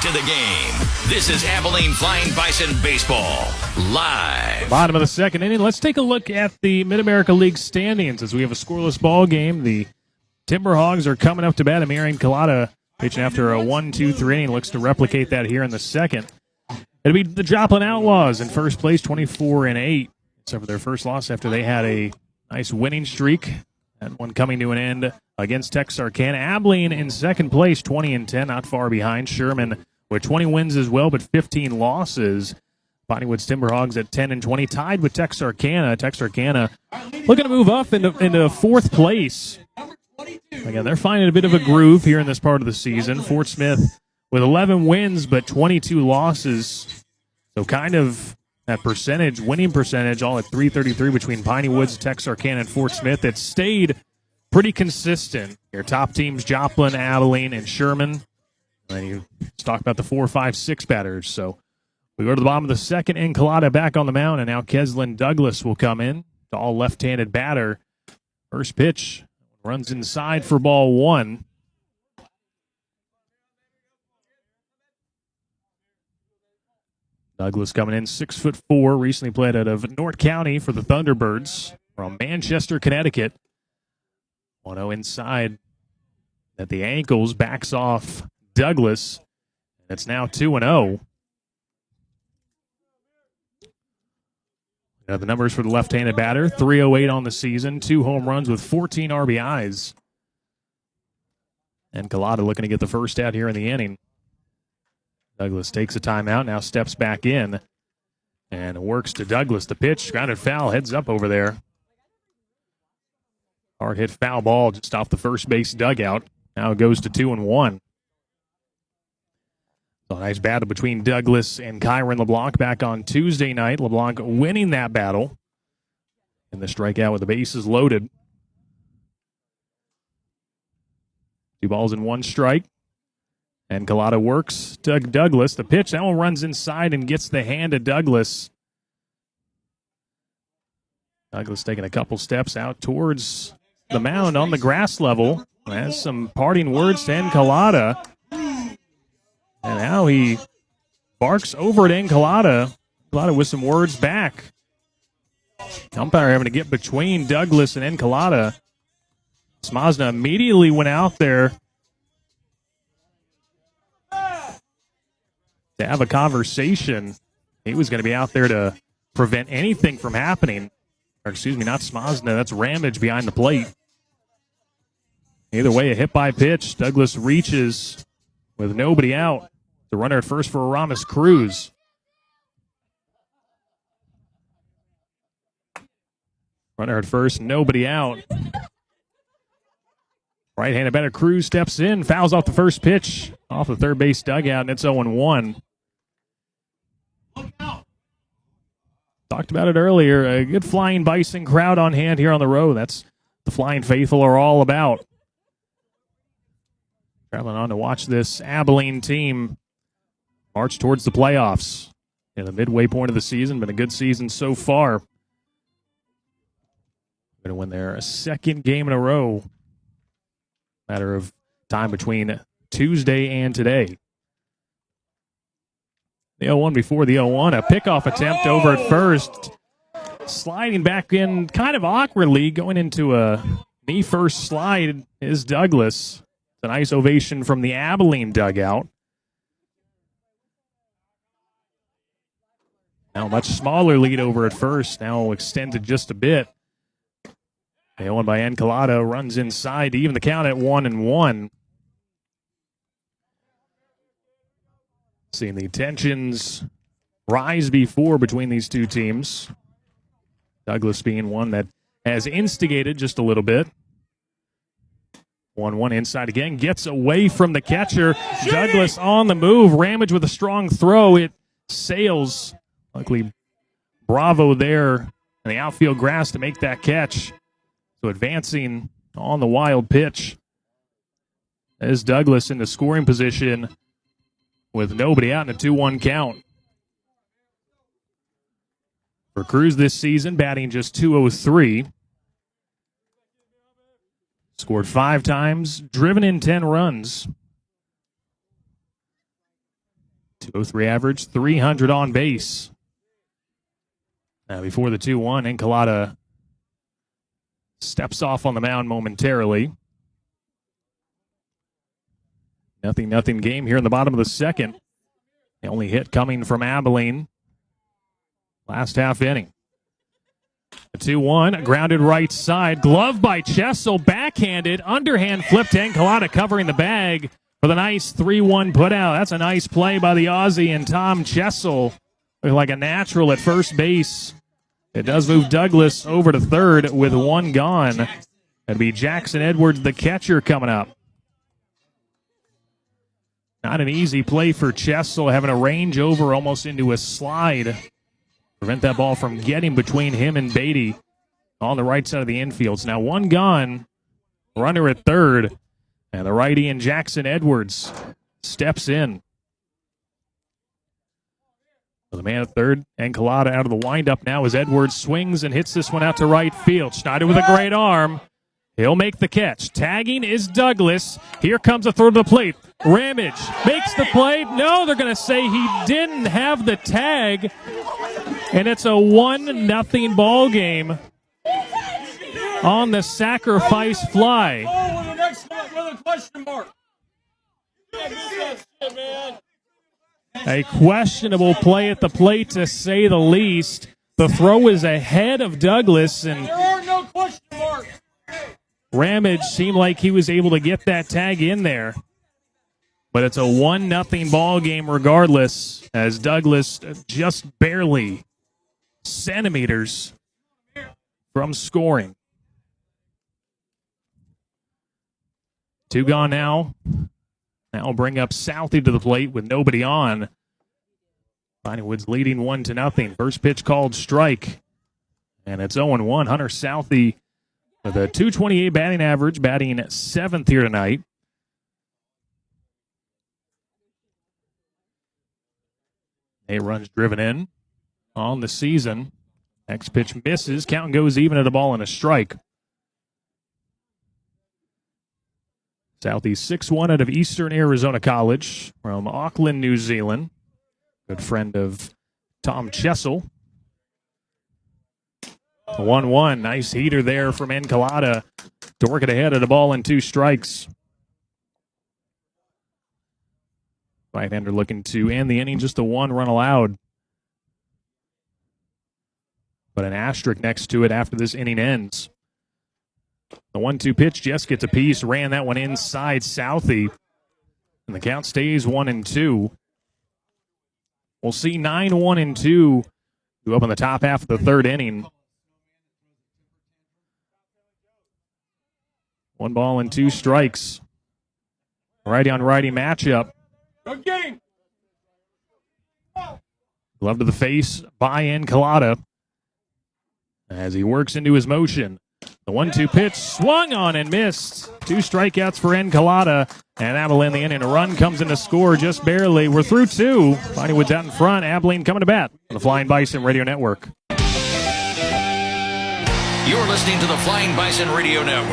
to the game. This is Abilene Flying Bison Baseball, live. Bottom of the second inning. Let's take a look at the Mid-America League standings as we have a scoreless ball game. The TimberHogs are coming up to bat. Amir Colada pitching after a 1-2-3 inning. Looks to replicate that here in the second. It'll be the Joplin Outlaws in first place, 24-8. Except for their first loss after they had a nice winning streak. That one coming to an end against Texarkana. Abilene in second place, 20-10, not far behind. Sherman with 20 wins as well, but 15 losses. Bonniewood's TimberHogs at 10-20, tied with Texarkana. Texarkana looking to move up into fourth place. Again, they're finding a bit of a groove here in this part of the season. Fort Smith with 11 wins, but 22 losses. So kind of that percentage, winning percentage, all at .333 between Piney Woods, Texarkana, and Fort Smith. It stayed pretty consistent. Your top teams, Joplin, Abilene, and Sherman. And then you talk about the 4, 5, 6 batters. So we go to the bottom of the second. Colada back on the mound, and now Keslin Douglas will come in. Tall left-handed batter. First pitch runs inside for ball one. Douglas coming in 6'4", recently played out of North County for the Thunderbirds from Manchester, Connecticut. 1-0 inside at the ankles, backs off Douglas. It's now 2-0. The numbers for the left-handed batter, 308 on the season, 2 home runs with 14 RBIs. And Colada looking to get the first out here in the inning. Douglas takes a timeout, now steps back in and works to Douglas. The pitch, grounded foul, heads up over there. Hard hit foul ball just off the first base dugout. Now it goes to 2-1. So a nice battle between Douglas and Kyron LeBlanc back on Tuesday night. LeBlanc winning that battle. And the strikeout with the bases loaded. 2 balls and 1 strike. And Colada works to Douglas. The pitch, that one runs inside and gets the hand of Douglas. Douglas taking a couple steps out towards the mound on the grass level. Has some parting words to Colada. And now he barks over at Colada. Colada with some words back. Umpire having to get between Douglas and Colada. Smazna immediately went out there to have a conversation. He was going to be out there to prevent anything from happening. Or excuse me, not Smazna. That's Ramage behind the plate. Either way, a hit by pitch. Douglas reaches with nobody out. The runner at first for Aramis Cruz. Runner at first, nobody out. Right-handed batter Cruz steps in, fouls off the first pitch off the third base dugout, and it's 0-1. Talked about it earlier. A good Flying Bison crowd on hand here on the road. That's the Flying Faithful are all about. Traveling on to watch this Abilene team march towards the playoffs. In the midway point of the season, been a good season so far. Going to win their second game in a row. Matter of time between Tuesday and today. The 0-1 before the 0-1. A pickoff attempt over at first. Sliding back in kind of awkwardly, going into a knee-first slide is Douglas. It's a nice ovation from the Abilene dugout. Now a much smaller lead over at first. Now extended just a bit. The 0-1 by Colada runs inside to even the count at 1-1. Seeing the tensions rise before between these two teams. Douglas being one that has instigated just a little bit. 1-1 inside again. Gets away from the catcher. Douglas on the move. Ramage with a strong throw. It sails. Luckily, Bravo there in the outfield grass to make that catch. So advancing on the wild pitch is Douglas in the scoring position with nobody out in a 2-1 count. For Cruz this season, batting just .203. Scored 5 times, driven in 10 runs. .203 average, 300 on base. Now before the 2-1, Encolada steps off on the mound momentarily. 0-0 game here in the bottom of the second. The only hit coming from Abilene last half inning. A 2-1, grounded right side. Glove by Chessel, backhanded, underhand flip to Encolada, covering the bag for the nice 3-1 putout. That's a nice play by the Aussie and Tom Chessel. Looking like a natural at first base. It does move Douglas over to third with one gone. It'll be Jackson Edwards, the catcher, coming up. Not an easy play for Chessel, having a range over almost into a slide. Prevent that ball from getting between him and Beatty on the right side of the infield. So now one gone, runner at third, and the righty and Jackson Edwards steps in. So the man at third, Encolada out of the windup now as Edwards swings and hits this one out to right field. Schneider with a great arm. He'll make the catch. Tagging is Douglas. Here comes a throw to the plate. Ramage makes the play. No, they're going to say he didn't have the tag. And it's a 1-0 ball game on the sacrifice fly. With a question mark. A questionable play at the plate, to say the least. The throw is ahead of Douglas, and There are no question marks. Ramage seemed like he was able to get that tag in there. But it's a 1-0 ball game regardless, as Douglas just barely centimeters from scoring. 2 gone now. Now we'll bring up Southey to the plate with nobody on. Piney Woods leading 1-0. First pitch called strike. And it's 0-1. Hunter Southey with a .228 batting average, batting 7th here tonight. Eight runs driven in on the season. Next pitch misses. Count goes even at a ball and a strike. Southey 6'1" out of Eastern Arizona College from Auckland, New Zealand. Good friend of Tom Chessel. 1-1. Nice heater there from Encolada to work it ahead at a ball and 2 strikes. Right-hander looking to end the inning, just the 1 run allowed. But an asterisk next to it after this inning ends. The 1-2 pitch just gets a piece, ran that one inside Southey. And the count stays 1-2. We'll see 9-1-2 go up in the top half of the third inning. 1 ball and 2 strikes. Righty on righty matchup. Good game. Glove to the face by Encolada as he works into his motion. The 1-2 pitch swung on and missed. 2 strikeouts for Encolada, and Abilene the inning. A run comes in to score just barely. We're through 2. Piney Woods out in front. Abilene coming to bat on the Flying Bison Radio Network. You're listening to the Flying Bison Radio Network.